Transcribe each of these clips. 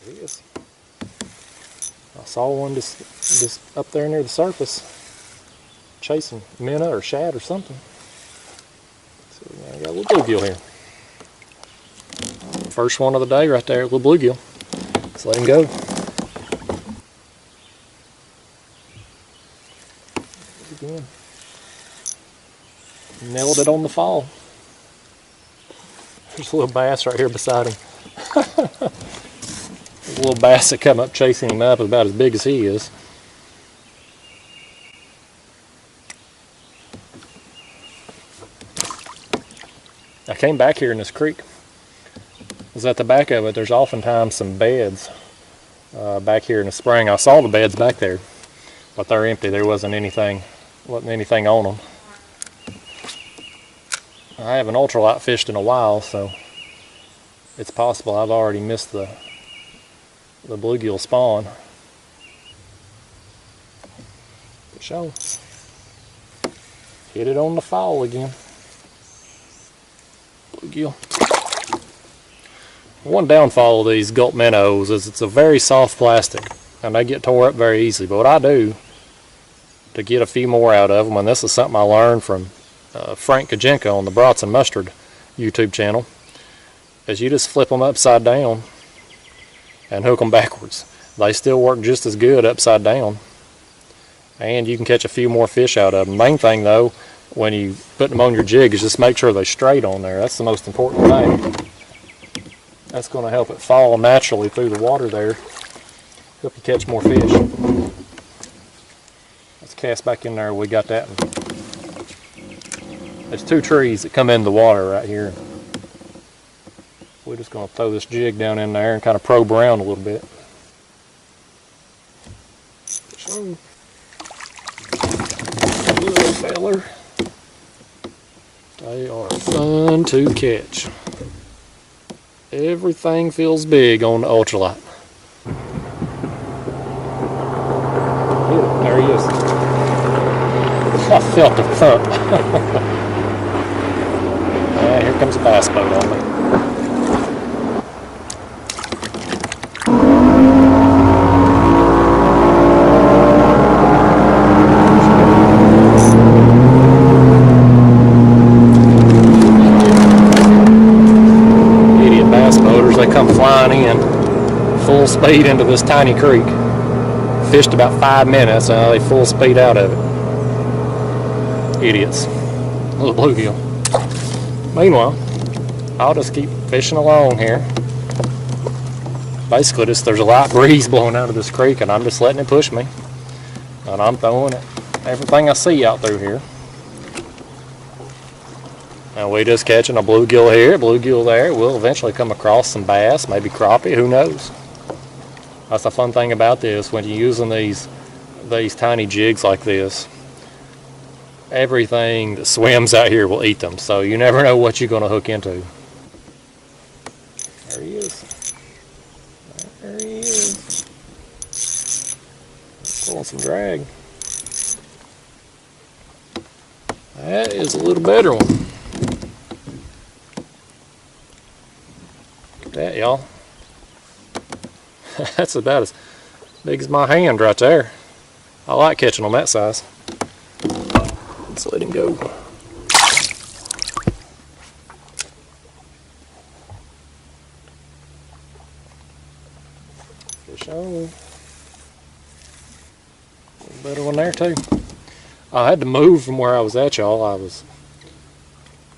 There he is. I saw one just up there near the surface, chasing minnow or shad or something. So I got a little bluegill here. First one of the day right there, little bluegill. Let's let him go. Again. Nailed it on the fall. There's a little bass right here beside him. There's a little bass that come up chasing him up, about as big as he is. I came back here in this creek. Because at the back of it, there's oftentimes some beds back here in the spring. I saw the beds back there, but they're empty. There wasn't anything on them. I haven't ultralight fished in a while, so it's possible I've already missed the bluegill spawn. Good show. Hit it on the fall again. Bluegill. One downfall of these gulp minnows is it's a very soft plastic and they get tore up very easily. But what I do to get a few more out of them, and this is something I learned from Frank Kajenka on the Brats and Mustard YouTube channel, is you just flip them upside down and hook them backwards. They still work just as good upside down, and you can catch a few more fish out of them. Main thing though, when you put them on your jig, is just make sure they're straight on there. That's the most important thing. That's going to help it fall naturally through the water there. Help you catch more fish. Let's cast back in there. We got that one. There's two trees that come in the water right here. We're just going to throw this jig down in there and kind of probe around a little bit. So, little feller. They are fun to catch. Everything feels big on the ultralight. There he is. I felt the thump. Here comes a bass boat on me. They come flying in full speed into this tiny creek. Fished about 5 minutes and they full speed out of it. Idiots. Little bluegill. Meanwhile, I'll just keep fishing along here. Basically, there's a light breeze blowing out of this creek and I'm just letting it push me. And I'm throwing it, everything I see out through here. And we just catching a bluegill here, bluegill there. We'll eventually come across some bass, maybe crappie, who knows. That's the fun thing about this, when you're using these tiny jigs like this, everything that swims out here will eat them, so you never know what you're going to hook into. There he is. There he is. Pulling some drag. That is a little better one. That, y'all. That's about as big as my hand right there. I like catching on that size. Let's let him go. Fish on. A little better one there too. I had to move from where I was at, y'all.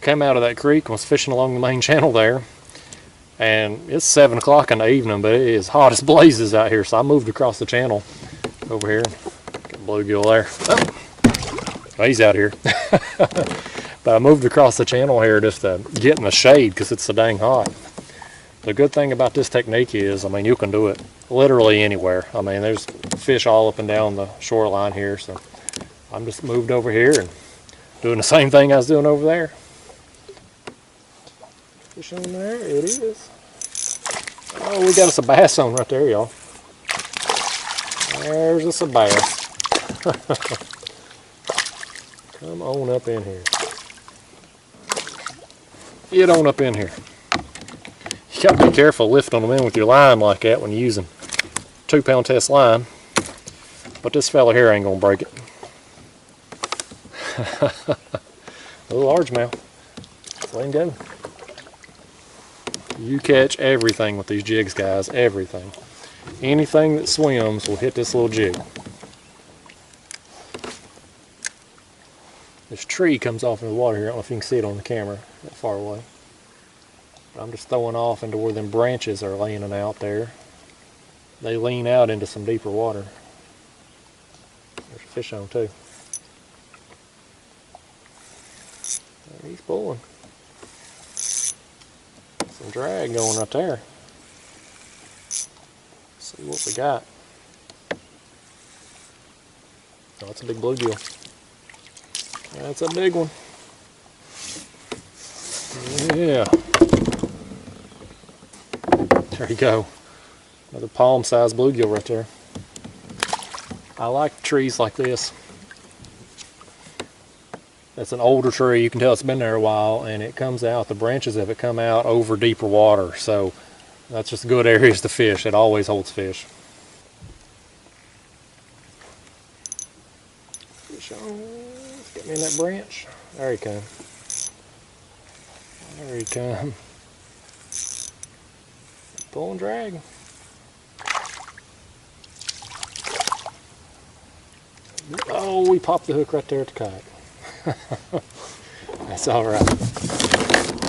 Came out of that creek and was fishing along the main channel there. And it's 7 o'clock in the evening, but it is hot as blazes out here. So I moved across the channel over here. Got a bluegill there. Oh, he's out here. But I moved across the channel here just to get in the shade because it's so dang hot. The good thing about this technique is, I mean, you can do it literally anywhere. I mean, there's fish all up and down the shoreline here. So I'm just moved over here and doing the same thing I was doing over there. Fish on there, it is. Oh, we got us a bass on right there, y'all. There's us a bass. Come on up in here. Get on up in here. You gotta be careful lifting them in with your line like that when you're using 2-pound test line. But this fella here ain't gonna break it. A little largemouth. Let's let him go. You catch everything with these jigs, guys. Everything. Anything that swims will hit this little jig. This tree comes off in the water here. I don't know if you can see it on the camera that far away. But I'm just throwing off into where them branches are laying out there. They lean out into some deeper water. There's a fish on too. There he's pulling. Some drag going right there. See what we got. Oh, that's a big bluegill. That's a big one. Yeah. There you go. Another palm-sized bluegill right there. I like trees like this. That's an older tree. You can tell it's been there a while, and it comes out, the branches of it come out over deeper water. So that's just good areas to fish. It always holds fish. Fish on. Get me in that branch. There he comes. There he comes. Pull and drag. Oh, we popped the hook right there at the kayak. That's alright.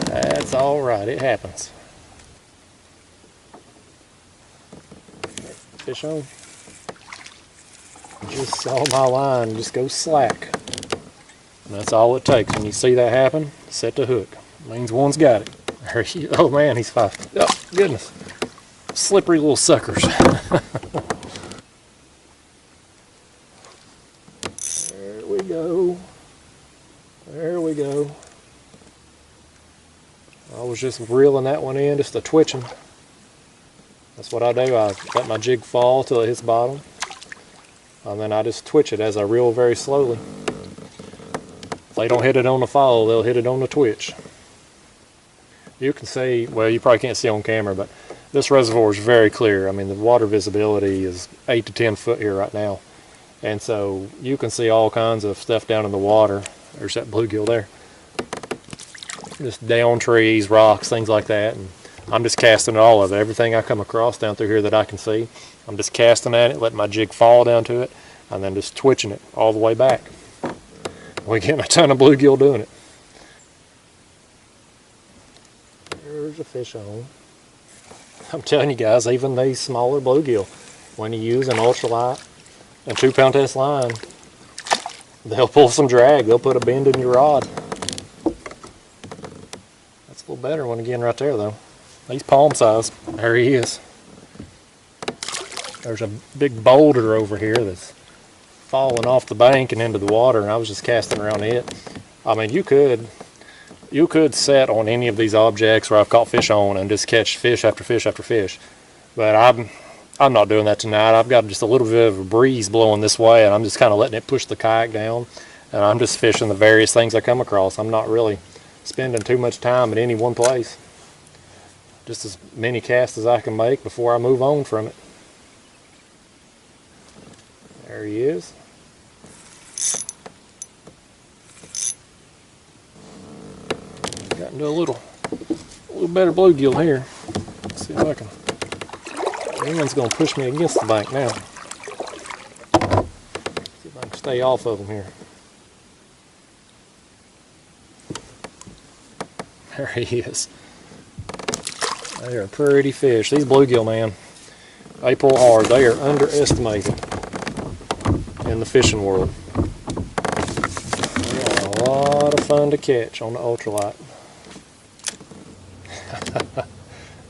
That's alright. It happens. Fish on. Just saw my line just go slack. And that's all it takes. When you see that happen, set the hook. Means one's got it. Oh man, he's five. Oh, goodness. Slippery little suckers. There we go. There we go. I was just reeling that one in, just a twitching. That's what I do. I let my jig fall till it hits bottom. And then I just twitch it as I reel very slowly. If they don't hit it on the fall, they'll hit it on the twitch. You can see, well, you probably can't see on camera, but this reservoir is very clear. I mean, the water visibility is 8 to 10 foot here right now. And so you can see all kinds of stuff down in the water. There's that bluegill there. Just down trees, rocks, things like that. And I'm just casting all of it. Everything I come across down through here that I can see, I'm just casting at it, letting my jig fall down to it, and then just twitching it all the way back. We're getting a ton of bluegill doing it. There's a fish on. I'm telling you guys, even these smaller bluegill, when you use an ultralight and 2-pound test line, they'll pull some drag. They'll put a bend in your rod. That's a little better one again right there though. He's palm size. There he is. There's a big boulder over here that's falling off the bank and into the water, and I was just casting around it. I mean, you could set on any of these objects where I've caught fish on and just catch fish after fish after fish. But I'm not doing that tonight. I've got just a little bit of a breeze blowing this way, and I'm just kind of letting it push the kayak down, and I'm just fishing the various things I come across. I'm not really spending too much time at any one place. Just as many casts as I can make before I move on from it. There he is. Got into a little better bluegill here. Let's see if I can. Anyone's going to push me against the bank now. See if I can stay off of them here. There he is. They are pretty fish. These bluegill, man, they pull hard. They are underestimated in the fishing world. They are a lot of fun to catch on the ultralight.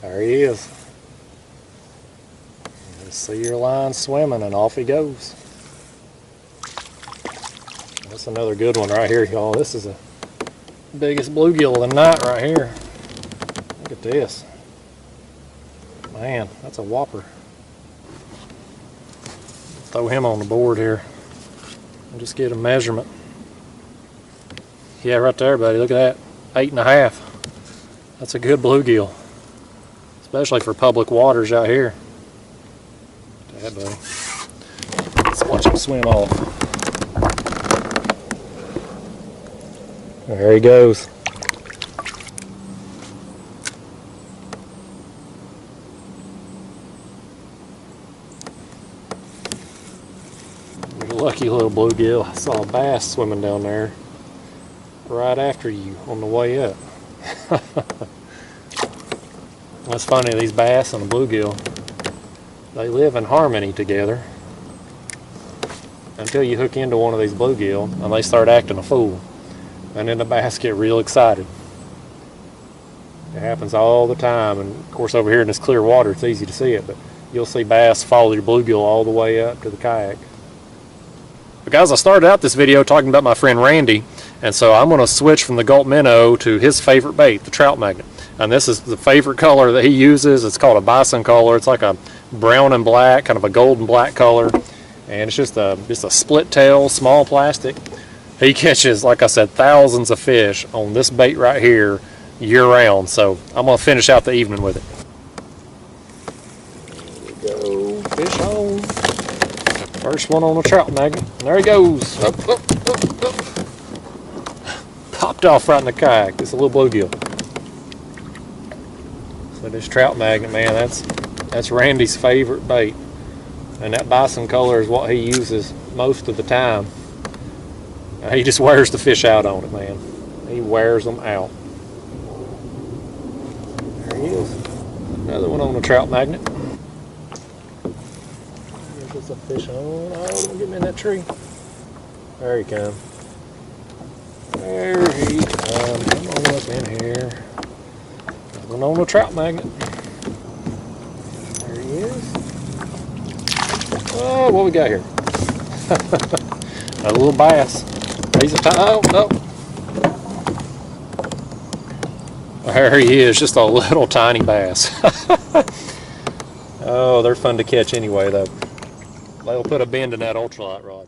There he is. Just see your line swimming and off he goes. That's another good one right here, y'all. This is the biggest bluegill of the night right here. Look at this. Man, that's a whopper. Throw him on the board here and just get a measurement. Yeah, right there, buddy. Look at that. 8.5. That's a good bluegill. especially for public waters out here. Dad, buddy. Let's watch him swim off. There he goes. You're a lucky little bluegill. I saw a bass swimming down there right after you on the way up. That's funny, these bass and the bluegill, they live in harmony together until you hook into one of these bluegill and they start acting a fool, and then the bass get real excited. It happens all the time, and of course over here in this clear water it's easy to see it, but you'll see bass follow your bluegill all the way up to the kayak. But guys, I started out this video talking about my friend Randy, and so I'm going to switch from the gulp minnow to his favorite bait, the trout magnet. And this is the favorite color that he uses. It's called a bison color. It's like a brown and black, kind of a golden black color, and it's just a split tail, small plastic. He catches, like I said, thousands of fish on this bait right here year round. So I'm going to finish out the evening with it. There we go, fish on. First one on the trout magnet. There he goes. Up, up, up, up. Popped off right in the kayak. It's a little bluegill. So this trout magnet, man, that's Randy's favorite bait. And that bison color is what he uses most of the time. He just wears the fish out on it, man. He wears them out. There he is. Another one on the trout magnet. There's a fish on. Oh, don't get me in that tree. There he comes. There he comes. Come on up in here. One on the trout magnet. There he is. Oh, what we got here? A little bass. He's a oh no. There he is, just a little tiny bass. Oh, they're fun to catch anyway though. They'll put a bend in that ultralight rod.